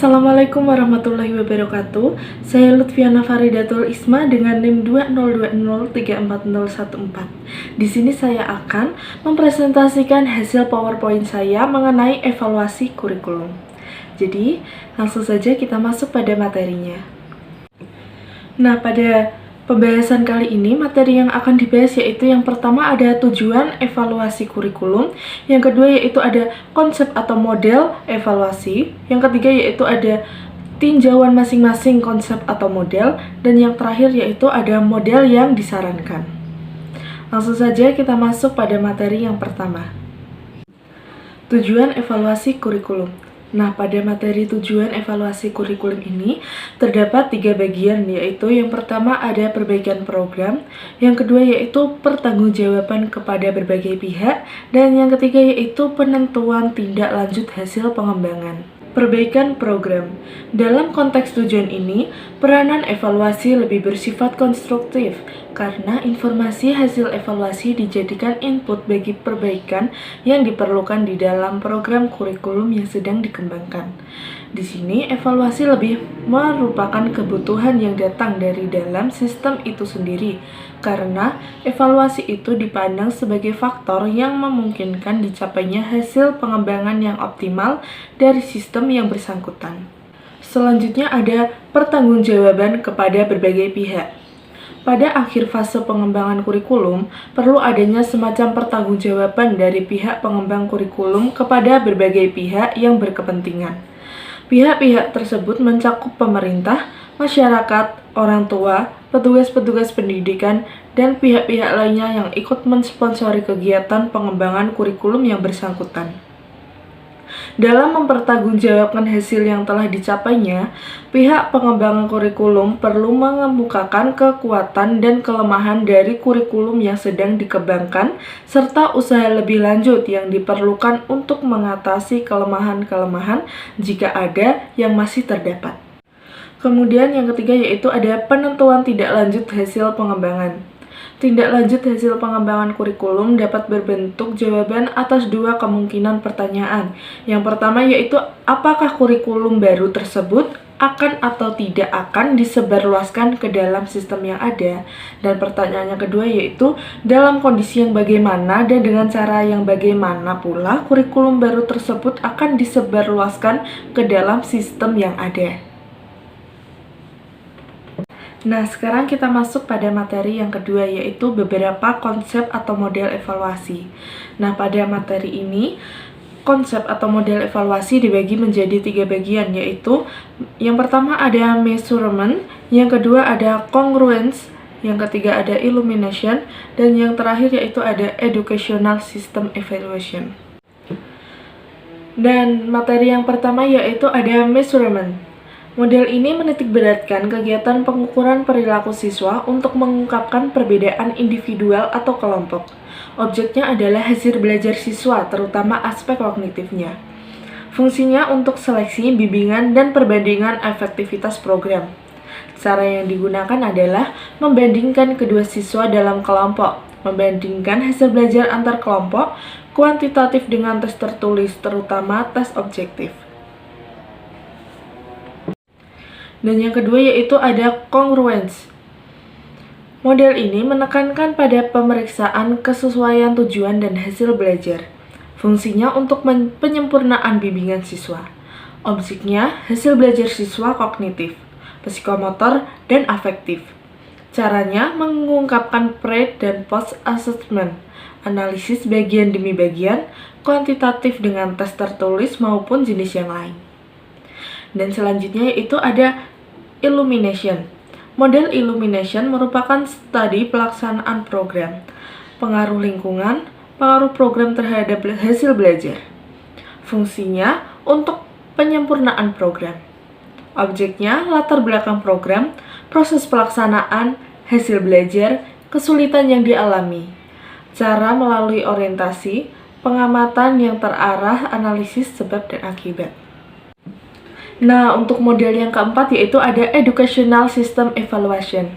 Assalamualaikum warahmatullahi wabarakatuh. Saya Lutfiana Faridatul Isma dengan NIM 202034014. Di sini saya akan mempresentasikan hasil PowerPoint saya mengenai evaluasi kurikulum. Jadi, langsung saja kita masuk pada materinya. Nah, pada pembahasan kali ini, materi yang akan dibahas yaitu yang pertama ada tujuan evaluasi kurikulum, yang kedua yaitu ada konsep atau model evaluasi, yang ketiga yaitu ada tinjauan masing-masing konsep atau model, dan yang terakhir yaitu ada model yang disarankan. Langsung saja kita masuk pada materi yang pertama. Tujuan evaluasi kurikulum. Nah, pada materi tujuan evaluasi kurikulum ini terdapat 3 bagian, yaitu yang pertama ada perbaikan program, yang kedua yaitu pertanggungjawaban kepada berbagai pihak, dan yang ketiga yaitu penentuan tindak lanjut hasil pengembangan. Perbaikan program. Dalam konteks tujuan ini, peranan evaluasi lebih bersifat konstruktif karena informasi hasil evaluasi dijadikan input bagi perbaikan yang diperlukan di dalam program kurikulum yang sedang dikembangkan. Di sini, evaluasi lebih merupakan kebutuhan yang datang dari dalam sistem itu sendiri, karena evaluasi itu dipandang sebagai faktor yang memungkinkan dicapainya hasil pengembangan yang optimal dari sistem yang bersangkutan. Selanjutnya ada pertanggungjawaban kepada berbagai pihak. Pada akhir fase pengembangan kurikulum, perlu adanya semacam pertanggungjawaban dari pihak pengembang kurikulum kepada berbagai pihak yang berkepentingan. Pihak-pihak tersebut mencakup pemerintah, masyarakat, orang tua, petugas-petugas pendidikan, dan pihak-pihak lainnya yang ikut mensponsori kegiatan pengembangan kurikulum yang bersangkutan. Dalam mempertanggungjawabkan hasil yang telah dicapainya, pihak pengembangan kurikulum perlu mengemukakan kekuatan dan kelemahan dari kurikulum yang sedang dikembangkan, serta usaha lebih lanjut yang diperlukan untuk mengatasi kelemahan-kelemahan jika ada yang masih terdapat. Kemudian yang ketiga yaitu ada penentuan tindak lanjut hasil pengembangan. Tindak lanjut hasil pengembangan kurikulum dapat berbentuk jawaban atas 2 kemungkinan pertanyaan. Yang pertama yaitu apakah kurikulum baru tersebut akan atau tidak akan disebarluaskan ke dalam sistem yang ada. Dan pertanyaan yang kedua yaitu dalam kondisi yang bagaimana dan dengan cara yang bagaimana pula kurikulum baru tersebut akan disebarluaskan ke dalam sistem yang ada. Nah, sekarang kita masuk pada materi yang kedua, yaitu beberapa konsep atau model evaluasi. Nah, pada materi ini, konsep atau model evaluasi dibagi menjadi 3 bagian, yaitu yang pertama ada measurement, yang kedua ada congruence, yang ketiga ada illumination, dan yang terakhir yaitu ada educational system evaluation. Dan materi yang pertama yaitu ada measurement. Model ini menitikberatkan kegiatan pengukuran perilaku siswa untuk mengungkapkan perbedaan individual atau kelompok. Objeknya adalah hasil belajar siswa, terutama aspek kognitifnya. Fungsinya untuk seleksi, bimbingan, dan perbandingan efektivitas program. Cara yang digunakan adalah membandingkan kedua siswa dalam kelompok, membandingkan hasil belajar antar kelompok, kuantitatif dengan tes tertulis, terutama tes objektif. Dan yang kedua yaitu ada congruence. Model ini menekankan pada pemeriksaan kesesuaian tujuan dan hasil belajar. Fungsinya untuk penyempurnaan bimbingan siswa. Objeknya hasil belajar siswa kognitif, psikomotor, dan afektif. Caranya mengungkapkan pre dan post assessment, analisis bagian demi bagian, kuantitatif dengan tes tertulis maupun jenis yang lain. Dan selanjutnya yaitu ada illumination. Model illumination merupakan studi pelaksanaan program, pengaruh lingkungan, pengaruh program terhadap hasil belajar. Fungsinya untuk penyempurnaan program. Objeknya latar belakang program, proses pelaksanaan, hasil belajar, kesulitan yang dialami. Cara melalui orientasi, pengamatan yang terarah, analisis sebab dan akibat. Nah, untuk model yang keempat yaitu ada Educational System Evaluation.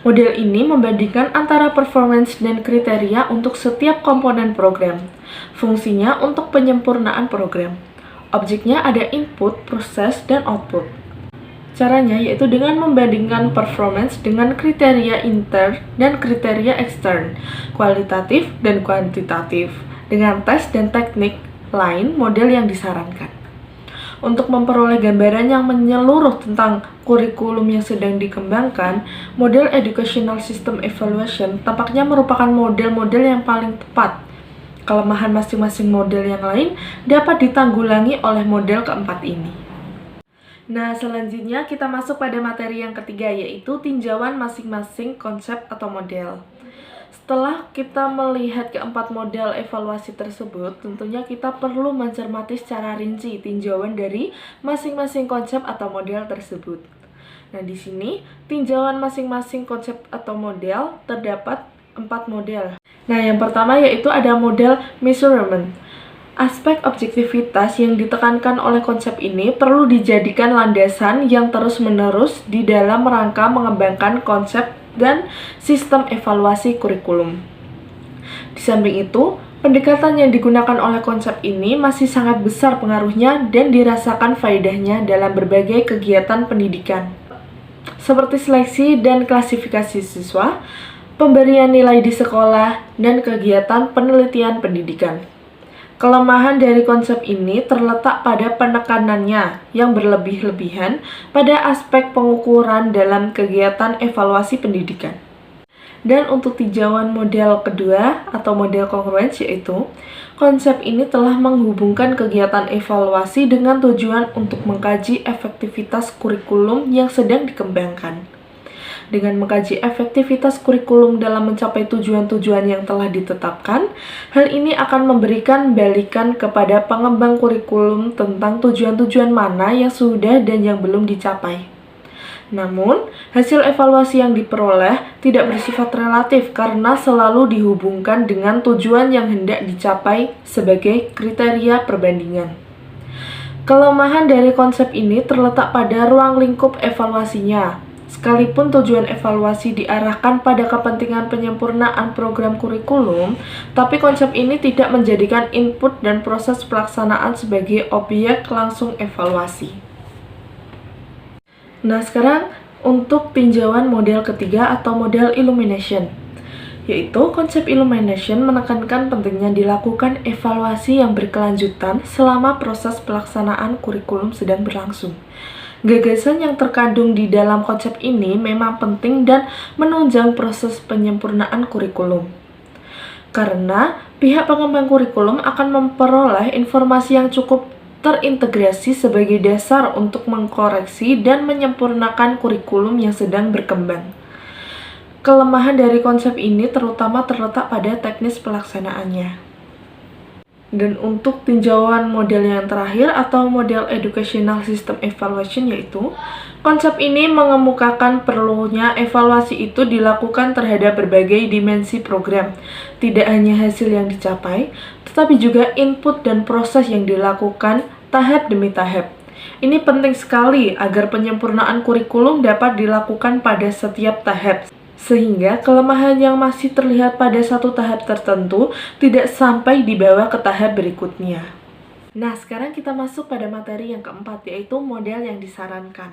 Model ini membandingkan antara performance dan kriteria untuk setiap komponen program. Fungsinya untuk penyempurnaan program. Objeknya ada input, proses, dan output. Caranya yaitu dengan membandingkan performance dengan kriteria intern dan kriteria ekstern, kualitatif dan kuantitatif, dengan tes dan teknik lain model yang disarankan. Untuk memperoleh gambaran yang menyeluruh tentang kurikulum yang sedang dikembangkan, model Educational System Evaluation tampaknya merupakan model-model yang paling tepat. Kelemahan masing-masing model yang lain dapat ditanggulangi oleh model keempat ini. Nah, selanjutnya kita masuk pada materi yang ketiga, yaitu tinjauan masing-masing konsep atau model. Setelah kita melihat keempat model evaluasi tersebut, tentunya kita perlu mencermati secara rinci tinjauan dari masing-masing konsep atau model tersebut. Nah, di sini tinjauan masing-masing konsep atau model terdapat 4 model. Nah, yang pertama yaitu ada model measurement. Aspek objektivitas yang ditekankan oleh konsep ini perlu dijadikan landasan yang terus-menerus di dalam rangka mengembangkan konsep dan sistem evaluasi kurikulum. Di samping itu, pendekatan yang digunakan oleh konsep ini masih sangat besar pengaruhnya dan dirasakan faedahnya dalam berbagai kegiatan pendidikan, seperti seleksi dan klasifikasi siswa, pemberian nilai di sekolah, dan kegiatan penelitian pendidikan. Kelemahan dari konsep ini terletak pada penekanannya yang berlebih-lebihan pada aspek pengukuran dalam kegiatan evaluasi pendidikan. Dan untuk tinjauan model kedua atau model congruence, yaitu konsep ini telah menghubungkan kegiatan evaluasi dengan tujuan untuk mengkaji efektivitas kurikulum yang sedang dikembangkan. Dengan mengkaji efektivitas kurikulum dalam mencapai tujuan-tujuan yang telah ditetapkan, hal ini akan memberikan balikan kepada pengembang kurikulum tentang tujuan-tujuan mana yang sudah dan yang belum dicapai. Namun, hasil evaluasi yang diperoleh tidak bersifat relatif karena selalu dihubungkan dengan tujuan yang hendak dicapai sebagai kriteria perbandingan. Kelemahan dari konsep ini terletak pada ruang lingkup evaluasinya. Sekalipun tujuan evaluasi diarahkan pada kepentingan penyempurnaan program kurikulum, tapi konsep ini tidak menjadikan input dan proses pelaksanaan sebagai objek langsung evaluasi. Nah, sekarang untuk tinjauan model ketiga atau model illumination, yaitu konsep illumination menekankan pentingnya dilakukan evaluasi yang berkelanjutan selama proses pelaksanaan kurikulum sedang berlangsung. Gagasan yang terkandung di dalam konsep ini memang penting dan menunjang proses penyempurnaan kurikulum. Karena pihak pengembang kurikulum akan memperoleh informasi yang cukup terintegrasi sebagai dasar untuk mengkoreksi dan menyempurnakan kurikulum yang sedang berkembang. Kelemahan dari konsep ini terutama terletak pada teknis pelaksanaannya. Dan untuk tinjauan model yang terakhir atau model Educational System Evaluation, yaitu konsep ini mengemukakan perlunya evaluasi itu dilakukan terhadap berbagai dimensi program, tidak hanya hasil yang dicapai, tetapi juga input dan proses yang dilakukan tahap demi tahap. Ini penting sekali agar penyempurnaan kurikulum dapat dilakukan pada setiap tahap, sehingga kelemahan yang masih terlihat pada satu tahap tertentu tidak sampai dibawa ke tahap berikutnya. Nah, sekarang kita masuk pada materi yang keempat, yaitu model yang disarankan.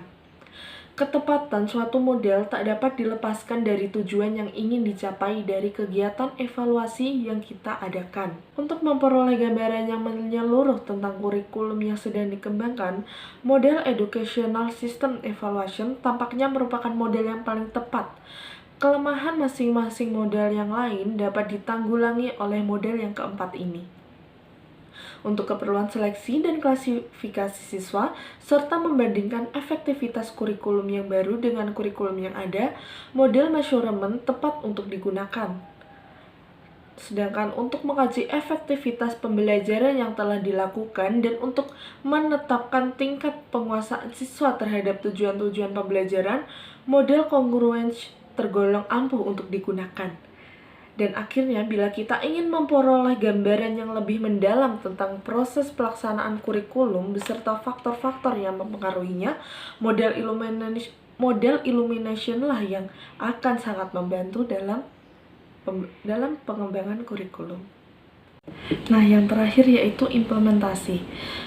Ketepatan suatu model tak dapat dilepaskan dari tujuan yang ingin dicapai dari kegiatan evaluasi yang kita adakan. Untuk memperoleh gambaran yang menyeluruh tentang kurikulum yang sedang dikembangkan, model Educational System Evaluation tampaknya merupakan model yang paling tepat. Kelemahan masing-masing model yang lain dapat ditanggulangi oleh model yang keempat ini. Untuk keperluan seleksi dan klasifikasi siswa, serta membandingkan efektivitas kurikulum yang baru dengan kurikulum yang ada, model measurement tepat untuk digunakan. Sedangkan untuk mengkaji efektivitas pembelajaran yang telah dilakukan dan untuk menetapkan tingkat penguasaan siswa terhadap tujuan-tujuan pembelajaran, model congruence tergolong ampuh untuk digunakan. Dan akhirnya, bila kita ingin memperoleh gambaran yang lebih mendalam tentang proses pelaksanaan kurikulum beserta faktor-faktor yang mempengaruhinya, model illumination lah yang akan sangat membantu dalam pengembangan kurikulum. Nah, yang terakhir yaitu implementasi.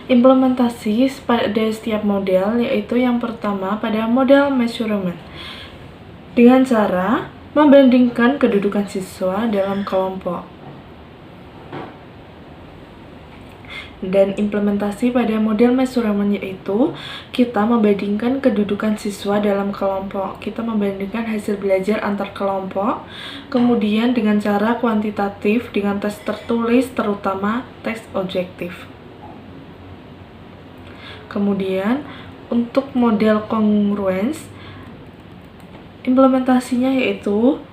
Implementasi pada setiap model yaitu yang pertama pada model measurement. Dengan cara membandingkan kedudukan siswa dalam kelompok. Dan implementasi pada model measurement yaitu kita membandingkan kedudukan siswa dalam kelompok. Kita membandingkan hasil belajar antar kelompok, kemudian dengan cara kuantitatif dengan tes tertulis terutama tes objektif. Kemudian untuk model congruence, implementasinya yaitu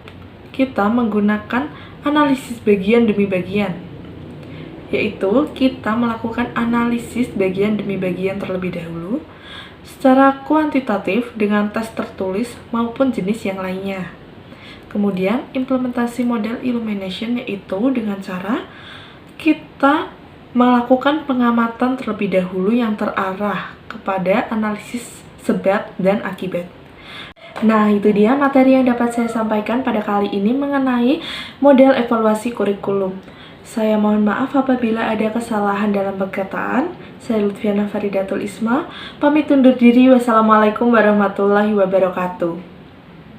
kita menggunakan analisis bagian demi bagian, yaitu kita melakukan analisis bagian demi bagian terlebih dahulu secara kuantitatif dengan tes tertulis maupun jenis yang lainnya. Kemudian implementasi model illumination yaitu dengan cara kita melakukan pengamatan terlebih dahulu yang terarah kepada analisis sebab dan akibat. Nah, itu dia materi yang dapat saya sampaikan pada kali ini mengenai model evaluasi kurikulum. Saya mohon maaf apabila ada kesalahan dalam perkataan. Saya Lutfiana Faridatul Isma, pamit undur diri. Wassalamualaikum warahmatullahi wabarakatuh.